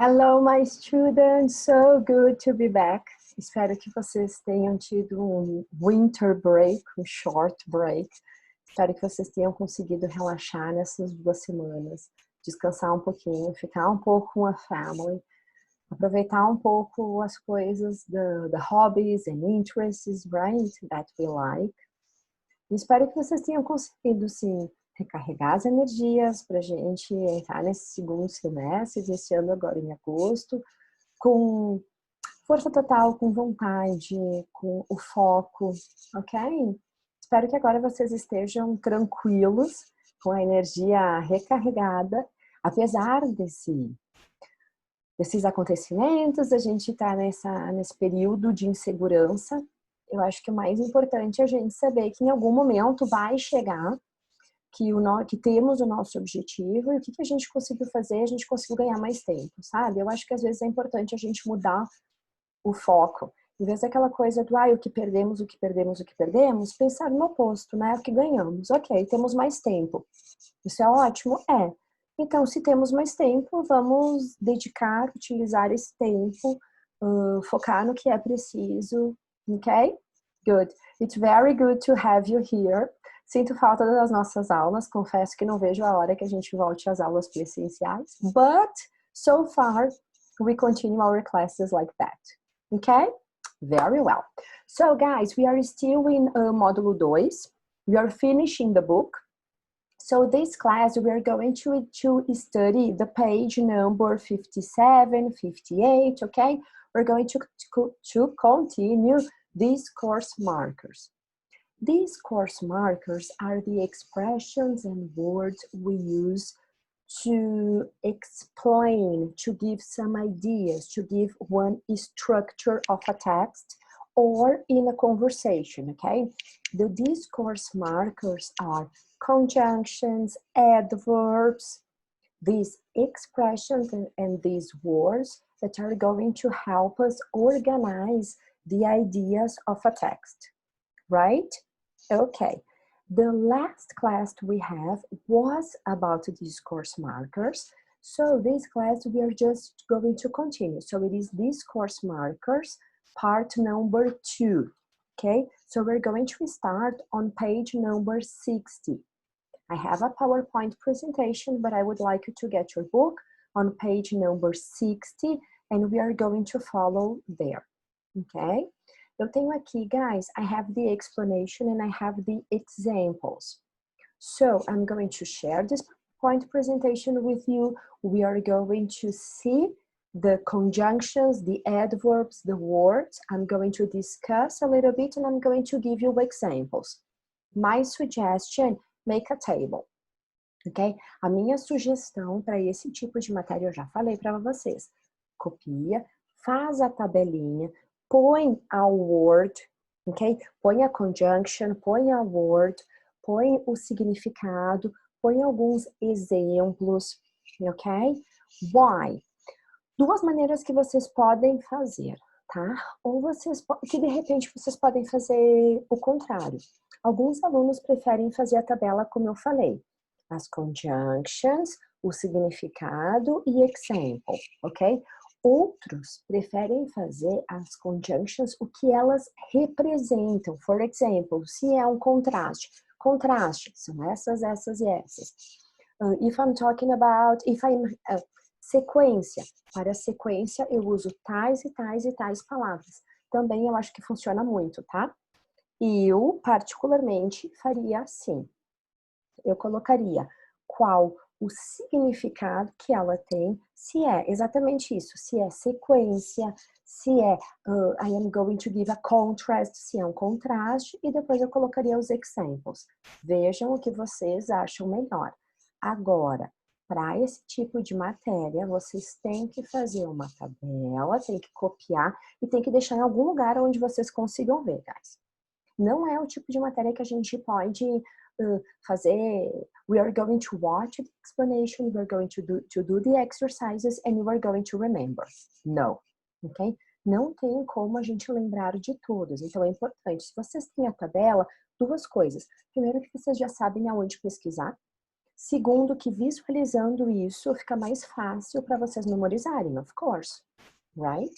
Hello, my students. So good to be back. Espero que vocês tenham tido um winter break, um short break. Espero que vocês tenham conseguido relaxar nessas 2 semanas, descansar um pouquinho, ficar um pouco com a family, aproveitar um pouco as coisas, the hobbies and interests, right, that we like. E espero que vocês tenham conseguido, sim, recarregar as energias para a gente entrar nesse segundo semestre, desse ano agora em agosto, com força total, com vontade, com o foco, ok? Espero que agora vocês estejam tranquilos, com a energia recarregada, apesar desses acontecimentos, a gente está nesse período de insegurança. Eu acho que o mais importante é a gente saber que em algum momento vai chegar que temos o nosso objetivo e o que a gente conseguiu fazer, a gente conseguiu ganhar mais tempo, sabe? Eu acho que às vezes é importante a gente mudar o foco. Em vez daquela coisa do, o que perdemos, o que perdemos, o que perdemos, pensar no oposto, né? O que ganhamos. Ok, temos mais tempo. Isso é ótimo? É. Então, se temos mais tempo, vamos dedicar, utilizar esse tempo, focar no que é preciso, ok? Good. It's very good to have you here. Sinto falta das nossas aulas, confesso que não vejo a hora que a gente volte às aulas presenciais, but so far we continue our classes like that. Okay? Very well. So guys, we are still in módulo 2. We are finishing the book. So this class, we are going to study the page number 57, 58, okay? We're going to continue discourse markers. These course markers are the expressions and words we use to explain, to give some ideas, to give one structure of a text or in a conversation, okay? The discourse markers are conjunctions, adverbs, these expressions and these words that are going to help us organize the ideas of a text, right? Okay, the last class we have was about discourse markers. So this class we are just going to continue. So it is discourse markers, part number 2. Okay, so we're going to start on page number 60. I have a PowerPoint presentation, but I would like you to get your book on page number 60, and we are going to follow there. Okay? Eu tenho aqui, guys, I have the explanation and I have the examples. So I'm going to share this PowerPoint presentation with you. We are going to see the conjunctions, the adverbs, the words. I'm going to discuss a little bit and I'm going to give you examples. My suggestion, make a table. Ok? A minha sugestão para esse tipo de matéria, eu já falei para vocês. Copia, faz a tabelinha, põe a word, ok? Põe a conjunction, põe a word, põe o significado, põe alguns exemplos, ok? Why? 2 maneiras que vocês podem fazer, tá? Ou que de repente vocês podem fazer o contrário. Alguns alunos preferem fazer a tabela como eu falei. As conjunctions, o significado e example, ok? Outros preferem fazer as conjunctions, o que elas representam. For example, se é um contraste. Contraste são essas, essas e essas. If I'm talking about, sequência. Para sequência, eu uso tais e tais e tais palavras. Também eu acho que funciona muito, tá? Eu, particularmente, faria assim. Eu colocaria qual o significado que ela tem, se é exatamente isso, se é sequência, se é I am going to give a contrast, se é um contraste, e depois eu colocaria os examples. Vejam o que vocês acham melhor. Agora, para esse tipo de matéria, vocês têm que fazer uma tabela, tem que copiar e tem que deixar em algum lugar onde vocês consigam ver, guys. Não é o tipo de matéria que a gente pode fazer, we are going to watch the explanation, we are going to do the exercises and we are going to remember. No, ok? Não tem como a gente lembrar de todos, então é importante. Se vocês têm a tabela, 2 coisas. Primeiro que vocês já sabem aonde pesquisar. Segundo, que visualizando isso fica mais fácil para vocês memorizarem, of course, right?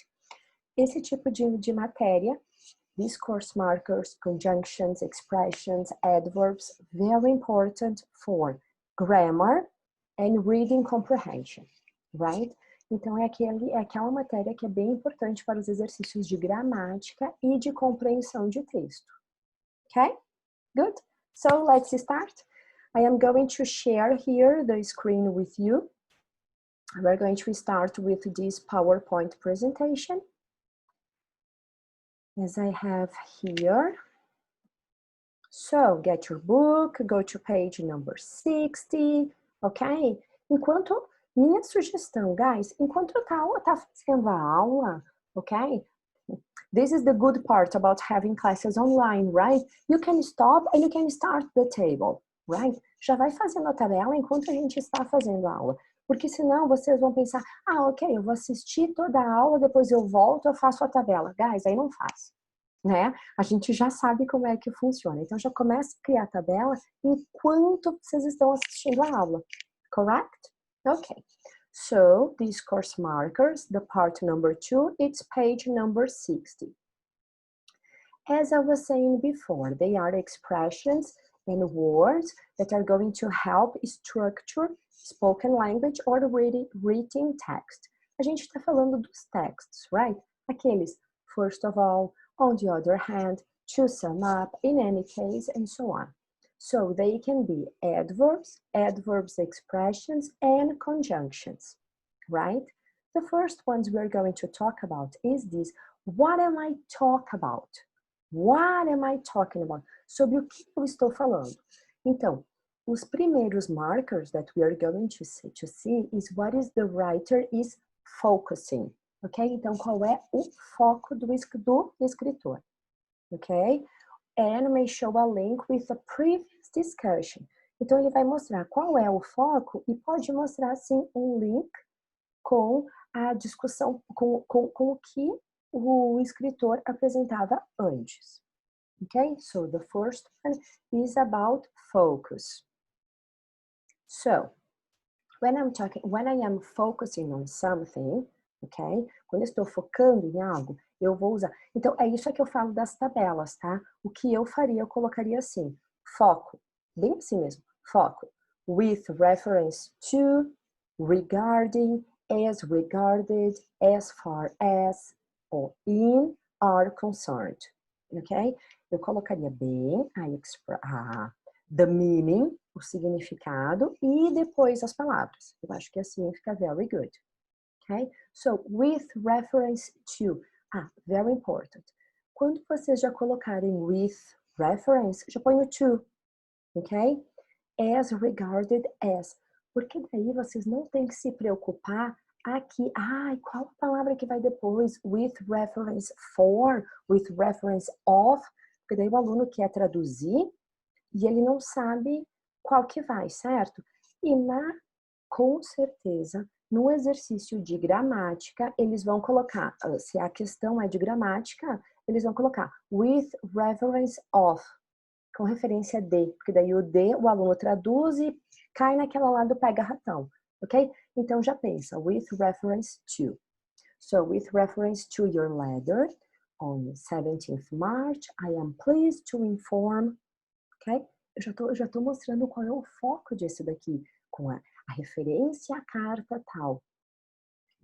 Esse tipo de matéria, discourse markers, conjunctions, expressions, adverbs, very important for grammar and reading comprehension, right? Então, é aquela matéria que é bem importante para os exercícios de gramática e de compreensão de texto. Okay? Good? So, let's start. I am going to share here the screen with you. We're going to start with this PowerPoint presentation. As I have here. So, get your book, go to page number 60, ok? Minha sugestão, guys, enquanto eu tá fazendo a aula, ok? This is the good part about having classes online, right? You can stop and you can start the table, right? Já vai fazendo a tabela enquanto a gente está fazendo a aula. Porque senão vocês vão pensar, ok, eu vou assistir toda a aula, depois eu volto, eu faço a tabela. Guys, aí não faz, né? A gente já sabe como é que funciona. Então, já começa a criar a tabela enquanto vocês estão assistindo a aula. Correct? Okay. So, these course markers, the part number 2, it's page number 60. As I was saying before, they are expressions and words that are going to help structure spoken language or written text. A gente está falando dos textos, right? Aqueles, first of all, on the other hand, to sum up, in any case, and so on. So they can be adverbs, expressions, and conjunctions, right? The first ones we're going to talk about is this. What am I talking about? What am I talking about? Sobre o que eu estou falando. Então, os primeiros markers that we are going to see is what is the writer is focusing. Ok? Então, qual é o foco do escritor? Ok? And may show a link with a previous discussion. Então, ele vai mostrar qual é o foco e pode mostrar, sim, um link com a discussão, com o que o escritor apresentava antes. Ok? So, the first one is about focus. So, when I am focusing on something, ok? Quando eu estou focando em algo, eu vou usar. Então, é isso que eu falo das tabelas, tá? O que eu faria, eu colocaria assim, foco, bem assim mesmo, foco, with reference to, regarding, as regarded, as far as, or in, are concerned, ok? Eu colocaria bem the meaning, o significado, e depois as palavras. Eu acho que assim fica very good. Okay? So, with reference to. Very important. Quando vocês já colocarem with reference, já põe o to. Ok? As regarded as. Porque daí vocês não têm que se preocupar aqui. Qual a palavra que vai depois? With reference for, with reference of. Porque daí o aluno quer traduzir e ele não sabe qual que vai, certo? E com certeza, no exercício de gramática, eles vão colocar, se a questão é de gramática, eles vão colocar with reference of, com referência de, porque daí o de, o aluno traduz e cai naquela lá do pega-ratão, ok? Então já pensa, with reference to. So, with reference to your letter, on 17th March, I am pleased to inform, ok? Eu já tô mostrando qual é o foco disso daqui, com a referência à carta tal.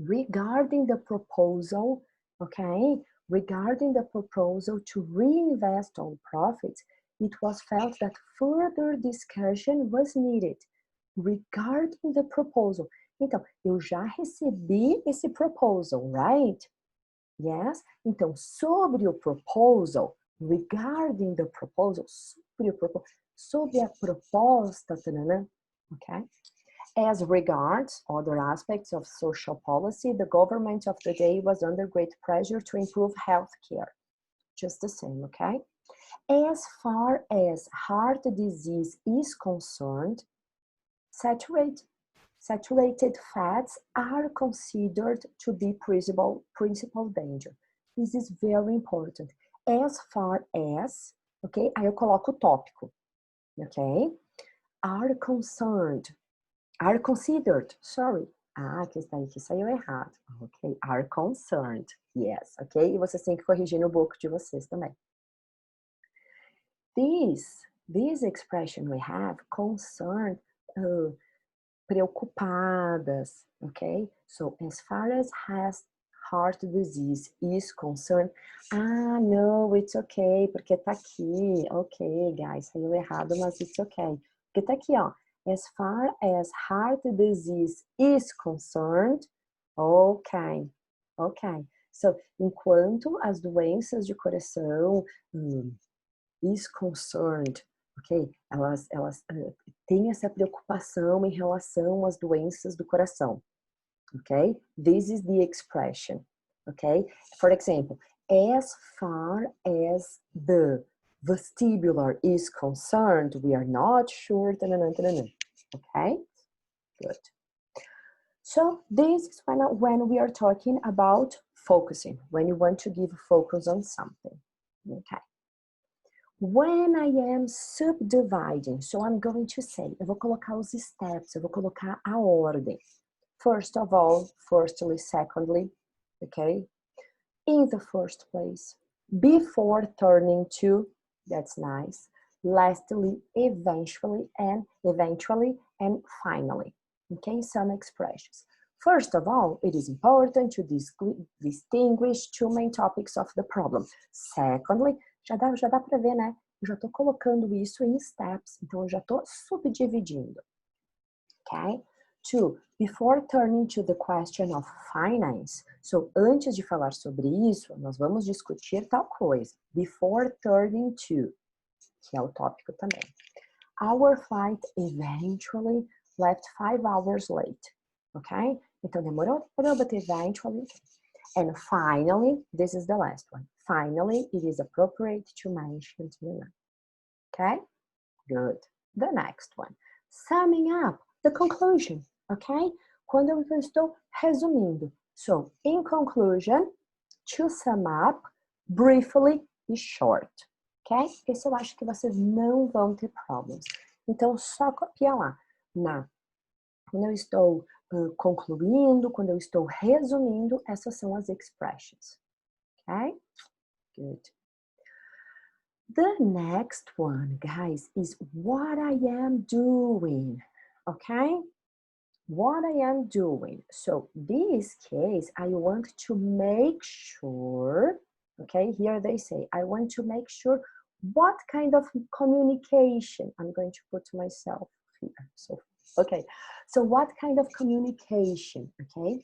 Regarding the proposal, ok? Regarding the proposal to reinvest all profits, it was felt that further discussion was needed. Regarding the proposal. Então, eu já recebi esse proposal, right? Yes? Então, sobre o proposal, regarding the proposal, sobre a proposta, tanana, ok? As regards other aspects of social policy, the government of the day was under great pressure to improve healthcare. Just the same, okay? As far as heart disease is concerned, saturated fats are considered to be principal danger. This is very important. As far as, ok? Aí eu coloco o tópico, ok? are concerned, are considered, sorry. Ah, aqui saiu errado. Ok, are concerned, yes, ok? E vocês têm que corrigir no book de vocês também. This expression we have, concerned, preocupadas, okay? So as far as heart disease is concerned, no, it's okay, porque tá aqui, ok, guys, saiu errado, mas it's okay. Porque tá aqui, ó, as far as heart disease is concerned, ok, ok. So, enquanto as doenças de coração is concerned, ok? Elas têm essa preocupação em relação às doenças do coração, ok? This is the expression, ok? For example, as far as the vestibular is concerned, we are not sure, okay? Good. So this is when we are talking about focusing, when you want to give focus on something, okay? When I am subdividing, so I'm going to say, eu vou colocar os steps, eu vou colocar a ordem. First of all, firstly, secondly, okay? In the first place, before turning to, that's nice. Lastly, eventually, and finally, okay? Some expressions. First of all, it is important to distinguish two main topics of the problem. Secondly, já dá para ver, né? Eu já estou colocando isso em steps, então eu já estou subdividindo. Okay? Two, before turning to the question of finance, so antes de falar sobre isso, nós vamos discutir tal coisa. Before turning to, que é o tópico também. Our flight eventually left 5 hours late. Okay? Então demorou, but eventually. And finally, this is the last one. Finally, it is appropriate to mention, okay? Good. The next one. Summing up, the conclusion, okay? Quando eu estou resumindo. So, in conclusion, to sum up, briefly is short, ok? Esse eu acho que vocês não vão ter problemas. Então, só copia lá. Quando eu estou concluindo, quando eu estou resumindo, essas são as expressions, ok? Good. The next one, guys, is what I am doing, okay? What I am doing. So this case, I want to make sure, okay, here they say, I want to make sure what kind of communication. I'm going to put myself here. So, okay, so what kind of communication, okay?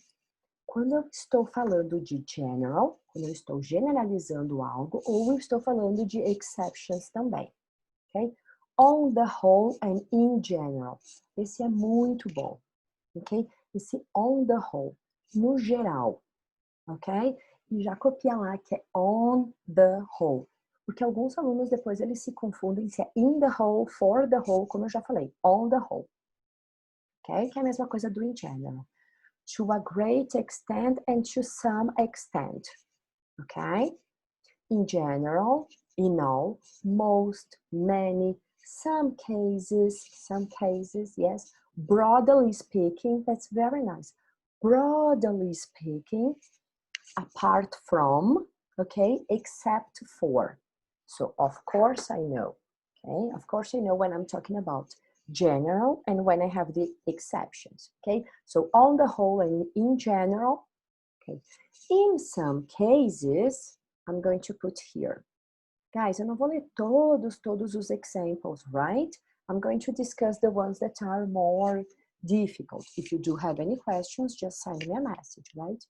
Quando eu estou falando de general, quando eu estou generalizando algo, ou eu estou falando de exceptions também, ok? On the whole and in general. Esse é muito bom, ok? Esse on the whole, no geral, ok? E já copia lá que é on the whole. Porque alguns alunos depois eles se confundem se é in the whole, for the whole, como eu já falei, on the whole. Ok? Que é a mesma coisa do in general. To a great extent and to some extent, okay? In general, in all, most, many, some cases, yes. Broadly speaking, that's very nice. Broadly speaking, apart from, okay, except for. So, of course I know, okay? Of course I know when I'm talking about general and when I have the exceptions, okay? So on the whole and in general, okay? In some cases, I'm going to put here. Guys, eu não vou ler todos os examples, right? I'm going to discuss the ones that are more difficult. If you do have any questions, just send me a message, right?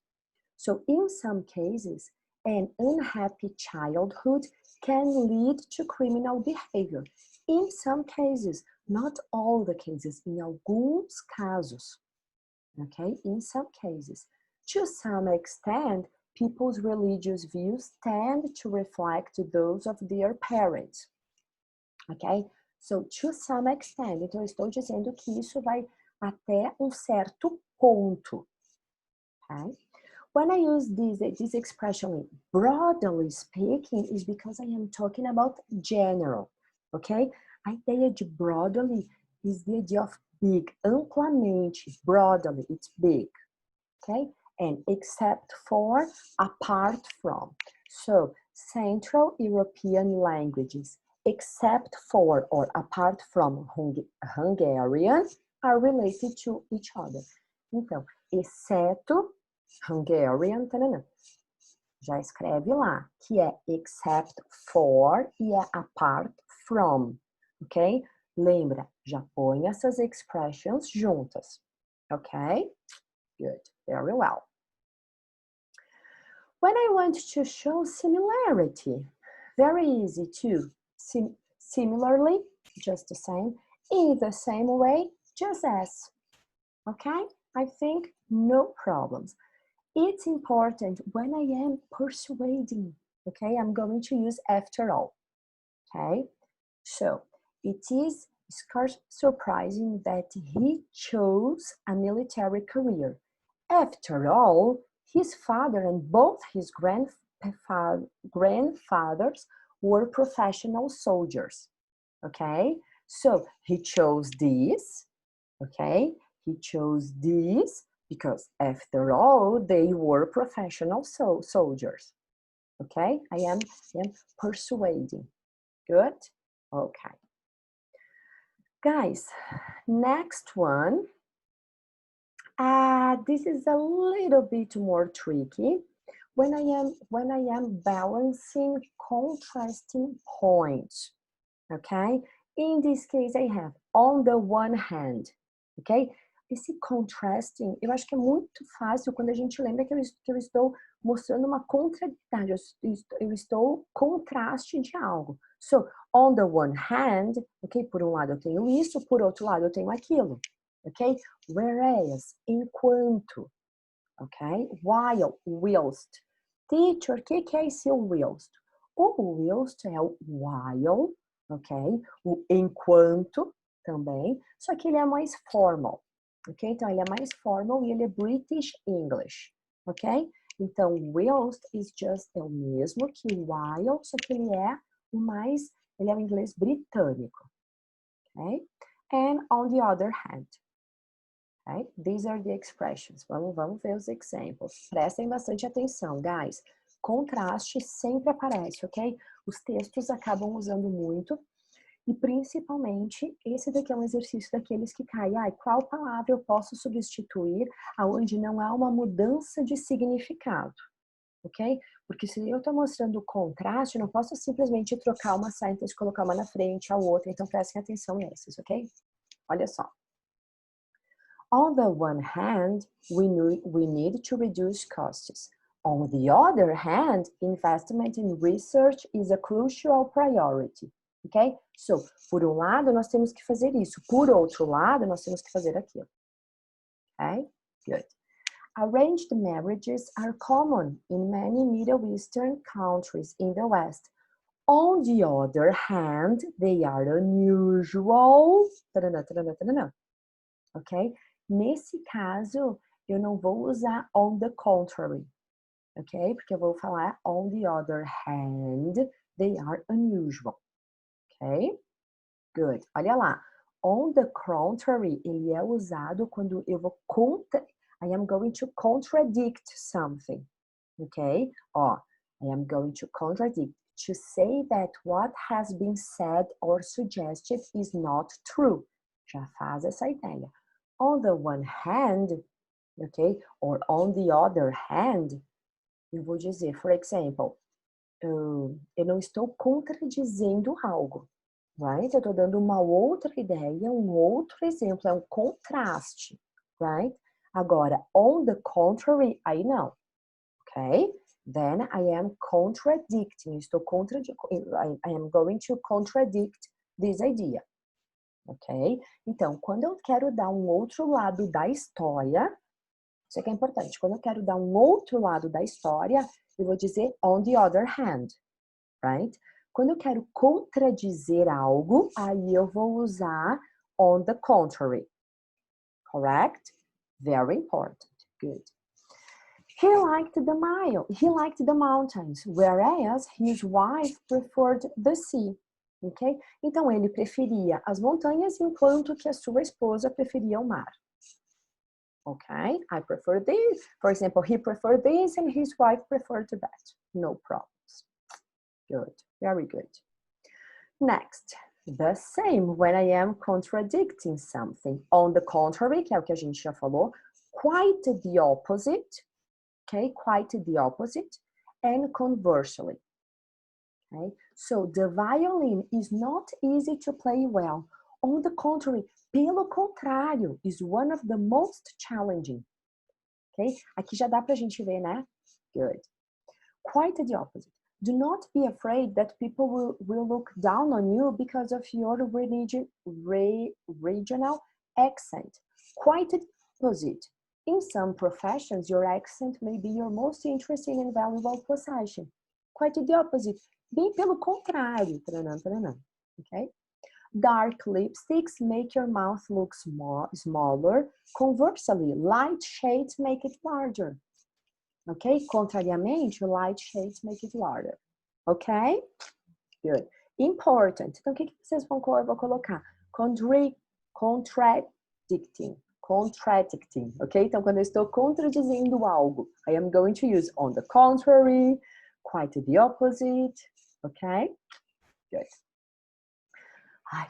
So in some cases, an unhappy childhood can lead to criminal behavior. In some cases, not all the cases, em alguns casos, okay? In some cases. To some extent, people's religious views tend to reflect those of their parents, okay? So, to some extent, então eu estou dizendo que isso vai até certo ponto, okay? When I use this expression, broadly speaking, is because I am talking about general, okay? A ideia de broadly is the idea of big, amplamente, broadly, it's big, okay? And except for, apart from. So, Central European languages, except for or apart from Hungarian, are related to each other. Então, exceto Hungarian, tanana, já escreve lá, que é except for e é apart from, ok? Lembra, já põe essas expressions juntas, ok? Good, very well. When I want to show similarity, very easy too. Similarly, just the same. In the same way, just as. Okay? I think no problems. It's important when I am persuading. Okay? I'm going to use after all. Okay? So, it is surprising that he chose a military career. After all, his father and both his grandfathers were professional soldiers. Okay? So he chose this. Okay? He chose this because after all, they were professional soldiers. Okay? I am persuading. Good? Okay. Guys, next one. This is a little bit more tricky. When I am balancing contrasting points, okay? In this case, I have on the one hand, ok? Esse contrasting, eu acho que é muito fácil quando a gente lembra que eu estou mostrando uma contrariedade, eu estou contraste de algo. So, on the one hand, ok? Por um lado eu tenho isso, por outro lado eu tenho aquilo, ok? Whereas, enquanto, ok? While, whilst. Teacher, o que é esse whilst? O whilst é o while, ok? O enquanto também, só que ele é mais formal, ok? Então, ele é mais formal e ele é British English, ok? Então, whilst é o mesmo que while, só que ele é o inglês britânico, ok? And on the other hand, okay? These are the expressions. Vamos ver os exemplos. Prestem bastante atenção, guys. Contraste sempre aparece, ok? Os textos acabam usando muito. E principalmente, esse daqui é um exercício daqueles que cai. Qual palavra eu posso substituir aonde não há uma mudança de significado? Ok? Porque se eu estou mostrando o contraste, eu não posso simplesmente trocar uma sentence e colocar uma na frente, a outra. Então, prestem atenção nesses, ok? Olha só. On the one hand, we need to reduce costs. On the other hand, investment in research is a crucial priority. Ok? So, por um lado, nós temos que fazer isso. Por outro lado, nós temos que fazer aquilo. Ok? Good. Arranged marriages are common in many Middle Eastern countries in the West. On the other hand, they are unusual. Ok? Nesse caso, eu não vou usar on the contrary. Ok? Porque eu vou falar on the other hand, they are unusual. Ok? Good. Olha lá. On the contrary, ele é usado quando eu vou I am going to contradict something. Ok? Ó, I am going to contradict. To say that what has been said or suggested is not true. Já faz essa ideia. On the one hand, ok? Or on the other hand, eu vou dizer, for example, eu não estou contradizendo algo, right? Eu estou dando uma outra ideia, um outro exemplo, é um contraste, right? Agora, on the contrary, aí não, ok? Then I am contradicting, I am going to contradict this idea, ok? Então, quando eu quero dar um outro lado da história, isso aqui é importante, quando eu quero dar um outro lado da história, eu vou dizer on the other hand, right? Quando eu quero contradizer algo, aí eu vou usar on the contrary. Correct? Very important. Good. He liked the mountains, whereas his wife preferred the sea. Ok? Então, ele preferia as montanhas, enquanto que a sua esposa preferia o mar. Okay, I prefer this. For example, he preferred this and his wife preferred that. No problems. Good, very good. Next, the same when I am contradicting something. On the contrary, que é o que a gente já falou, quite the opposite. Okay, quite the opposite. And conversely. Okay, so the violin is not easy to play well. On the contrary, pelo contrário, is one of the most challenging. Okay? Aqui já dá pra gente ver, né? Good. Quite the opposite. Do not be afraid that people will look down on you because of your regional accent. Quite the opposite. In some professions, your accent may be your most interesting and valuable possession. Quite the opposite. Bem pelo contrário. Okay? Dark lipsticks make your mouth look smaller. Conversely, light shades make it larger. Ok? Contrariamente, light shades make it larger. Ok? Good. Important. Então, o que vocês vão colocar? Contradicting. Contradicting. Ok? Então, quando eu estou contradizendo algo, I am going to use on the contrary, quite the opposite. Ok? Good.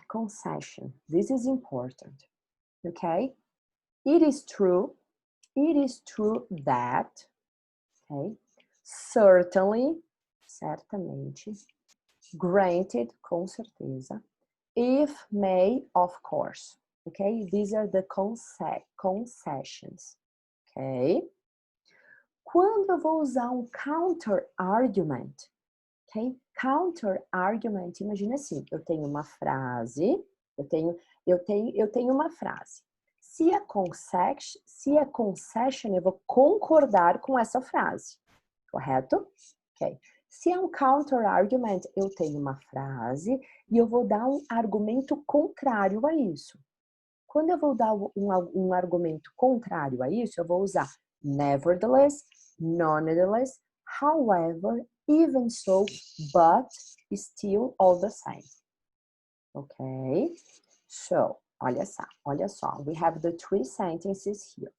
Concession. This is important. Okay? It is true that, okay? Certainly, certamente, granted, com certeza, if, may, of course. Okay? These are the concessions. Okay? Quando eu vou usar um counter argument, ok? Counter argument, imagina assim, eu tenho uma frase, eu tenho uma frase. Se é concession, eu vou concordar com essa frase, correto? Ok. Se é um counter argument, eu tenho uma frase e eu vou dar um argumento contrário a isso. Quando eu vou dar um argumento contrário a isso, eu vou usar nevertheless, nonetheless, however, even so, but still all the same. Okay? So, olha só. We have the three sentences here.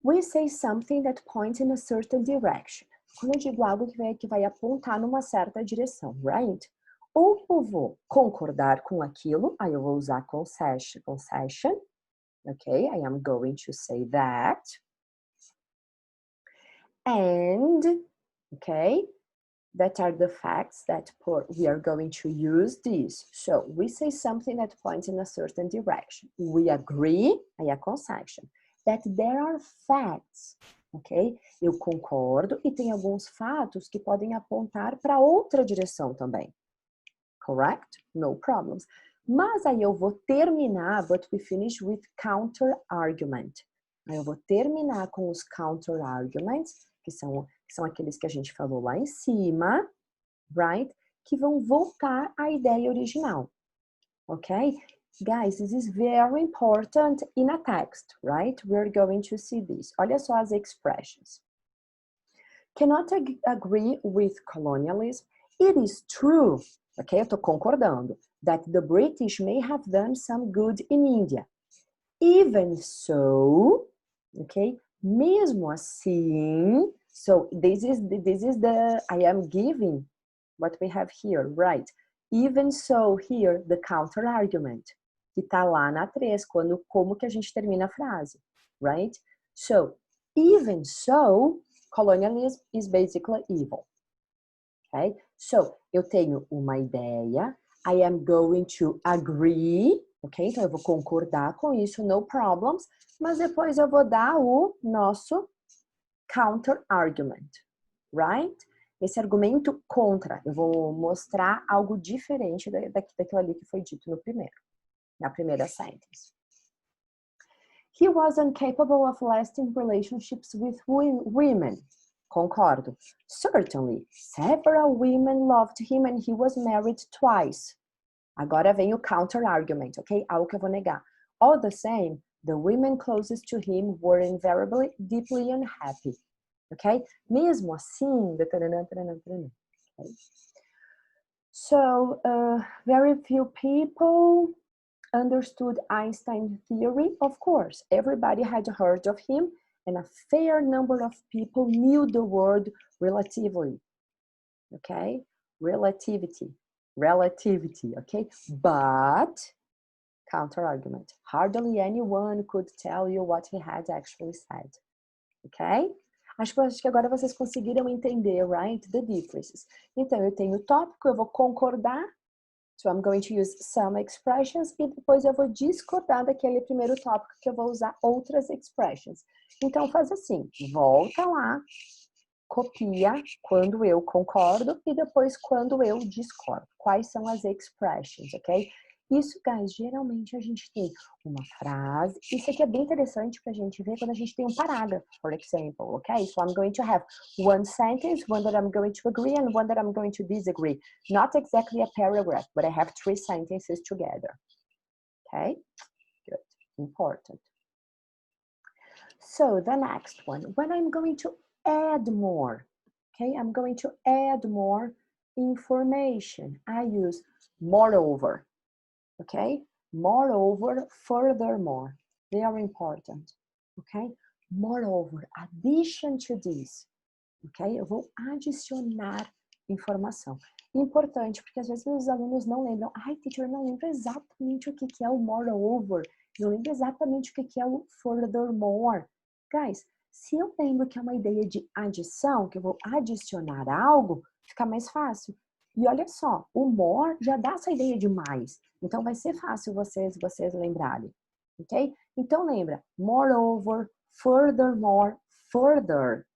We say something that points in a certain direction. Quando eu digo algo que vai apontar numa certa direção, right? Ou eu vou concordar com aquilo, aí eu vou usar concession. Okay, I am going to say that. And, okay, that are the facts that we are going to use this. So, we say something that points in a certain direction. We agree, aí a concession, that there are facts, ok? Eu concordo e tem alguns fatos que podem apontar para outra direção também. Correct? No problems. Mas aí eu vou terminar, but we finish with counter argument. Aí eu vou terminar com os counter arguments, que são aqueles que a gente falou lá em cima, right? Que vão voltar à ideia original, ok? Guys, this is very important in a text, right? We're going to see this. Olha só as expressions. Cannot agree with colonialism. It is true, ok? Eu tô concordando, that the British may have done some good in India. Even so, ok? Mesmo assim, so this is the I am giving what we have here, right? Even so, here, the counter argument, que tá lá na 3, como que a gente termina a frase, right? So, even so, colonialism is basically evil, okay? So, eu tenho uma ideia, I am going to agree, ok? Então, eu vou concordar com isso, no problems, mas depois eu vou dar o nosso counter argument, right? Esse argumento contra, eu vou mostrar algo diferente daquilo ali que foi dito na primeira sentence. He was incapable of lasting relationships with women. Concordo. Certainly, several women loved him and he was married twice. Agora vem o counter argument, ok? Algo que eu vou negar. All the same, the women closest to him were invariably deeply unhappy. Ok? Mesmo assim, okay? So, very few people understood Einstein's theory. Of course, everybody had heard of him, and a fair number of people knew the word relatively. Okay, relativity, okay, but counter argument, hardly anyone could tell you what he had actually said. Ok? Acho que agora vocês conseguiram entender, right? The differences. Então, eu tenho o tópico, eu vou concordar. So, I'm going to use some expressions. E depois eu vou discordar daquele primeiro tópico que eu vou usar outras expressions. Então, faz assim. Volta lá. Copia quando eu concordo e depois quando eu discordo. Quais são as expressions, ok? Isso, guys, geralmente a gente tem uma frase. Isso aqui é bem interessante para a gente ver quando a gente tem um parágrafo, for example, ok? So I'm going to have one sentence, one that I'm going to agree and one that I'm going to disagree. Not exactly a paragraph, but I have 3 sentences together. Okay? Good. Important. So the next one, when I'm going to add more, okay? I'm going to add more information. I use moreover, okay? Moreover, furthermore, they are important, okay? Moreover, addition to this, ok? Eu vou adicionar informação. Importante, porque às vezes os alunos não lembram. Ai, teacher, eu não lembro exatamente o que é o moreover. Eu lembro exatamente o que é o furthermore. Guys, se eu lembro que é uma ideia de adição, que eu vou adicionar algo, fica mais fácil. E olha só, o more já dá essa ideia de mais. Então, vai ser fácil vocês lembrarem. Ok? Então, lembra. Moreover, furthermore, further.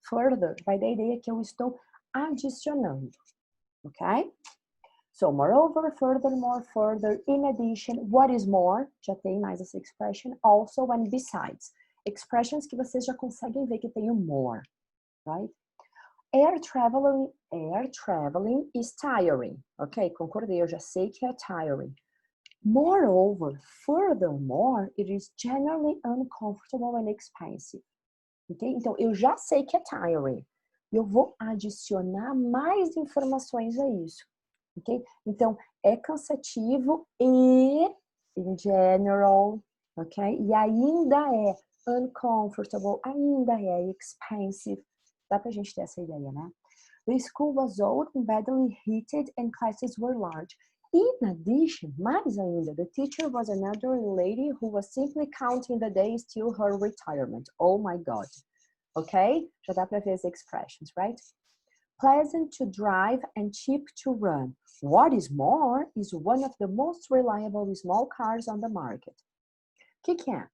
Further vai dar a ideia que eu estou adicionando. Ok? So, moreover, furthermore, further, in addition, what is more, já tem mais essa expression, also and besides. Expressions que vocês já conseguem ver que tem o more, right? Air traveling is tiring. Ok, concordei, eu já sei que é tiring. Moreover, furthermore, it is generally uncomfortable and expensive. Okay? Então, eu já sei que é tiring. Eu vou adicionar mais informações a isso. Ok? Então, é cansativo e, in general, ok? E ainda é uncomfortable, ainda é expensive. Dá pra gente ter essa ideia, né? The school was old and badly heated and classes were large. In addition, mais ainda, the teacher was an elderly lady who was simply counting the days till her retirement. Oh my God. Ok? Já dá para ver as expressions, right? Pleasant to drive and cheap to run. What is more is one of the most reliable small cars on the market. O que é?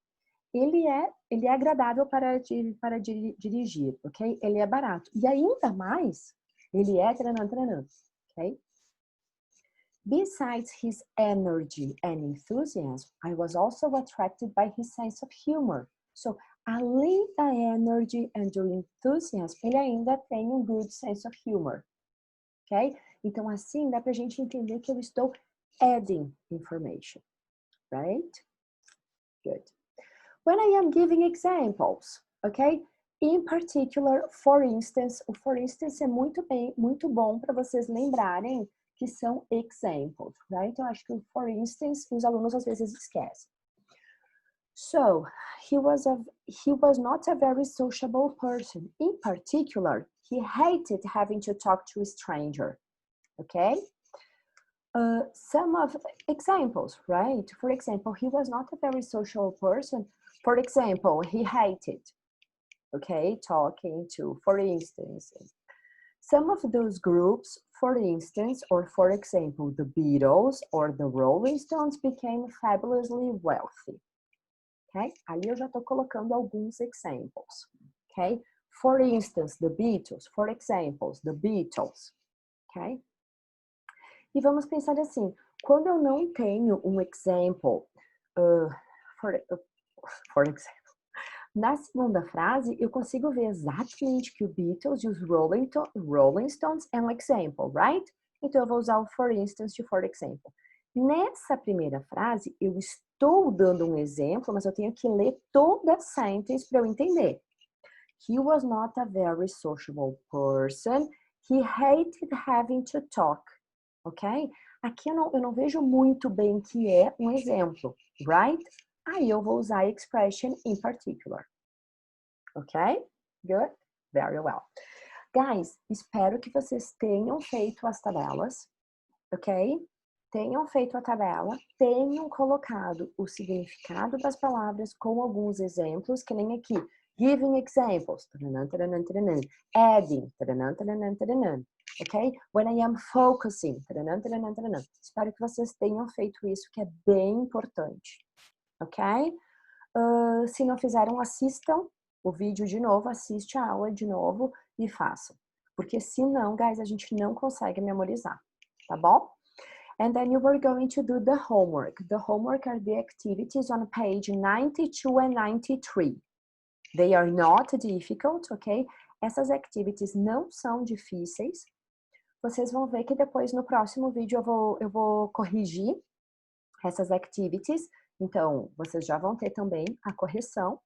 Ele é agradável para dirigir, ok? Ele é barato. E ainda mais, ele é tranã, ok? Besides his energy and enthusiasm, I was also attracted by his sense of humor. So, além da energy and the enthusiasm, ele ainda tem um good sense of humor. Ok? Então, assim, dá pra gente entender que eu estou adding information. Right? Good. When I am giving examples, ok? In particular, for instance, o for instance é muito bom para vocês lembrarem que são examples, right? Eu acho que o for instance, os alunos às vezes esquecem. So, he was not a very sociable person. In particular, he hated having to talk to a stranger, okay? Some of examples, right? For example, he was not a very social person. For example, he hated, okay, talking to, for instance, some of those groups, for instance, or for example, the Beatles or the Rolling Stones became fabulously wealthy. Okay? Ali eu já estou colocando alguns examples. Okay? For instance, the Beatles. For examples, the Beatles. Okay? E vamos pensar assim, quando eu não tenho um example, for example, na segunda frase, eu consigo ver exatamente que o Beatles e os Rolling Stones é um example, right? Então, eu vou usar o for instance e o for example. Nessa primeira frase, eu estou dando um exemplo, mas eu tenho que ler toda a sentence para eu entender. He was not a very sociable person. He hated having to talk. ok? Aqui eu não vejo muito bem que é um exemplo, right? Aí eu vou usar a expression in particular, ok? Good? Very well. Guys, espero que vocês tenham feito as tabelas, ok? Tenham feito a tabela, tenham colocado o significado das palavras com alguns exemplos, que nem aqui. Giving examples, taranã, taranã, taranã. Adding, taranã, taranã, taranã. Ok? When I am focusing, taranã, taranã, taranã. Espero que vocês tenham feito isso, que é bem importante. Ok? Se não fizeram, assistam o vídeo de novo, assiste a aula de novo e façam. Porque senão, guys, a gente não consegue memorizar, tá bom? And then you were going to do the homework. The homework are the activities on page 92 and 93. They are not difficult, ok? Essas activities não são difíceis. Vocês vão ver que depois no próximo vídeo eu vou corrigir essas activities. Então, vocês já vão ter também a correção.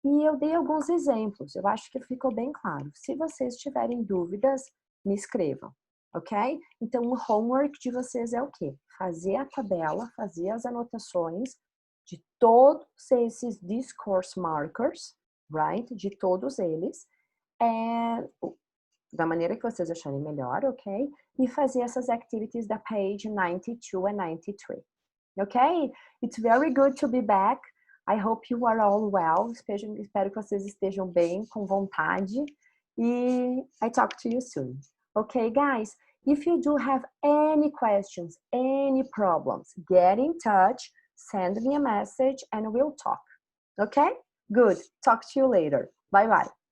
E eu dei alguns exemplos. Eu acho que ficou bem claro. Se vocês tiverem dúvidas, me escrevam. Ok? Então, o homework de vocês é o quê? Fazer a tabela, fazer as anotações de todos esses discourse markers, right? De todos eles, da maneira que vocês acharem melhor, ok? E fazer essas activities da page 92 and 93. Ok? It's very good to be back. I hope you are all well. Espero que vocês estejam bem, com vontade. E I talk to you soon. Okay, guys? If you do have any questions, any problems, get in touch, send me a message, and we'll talk. Okay? Good. Talk to you later. Bye-bye.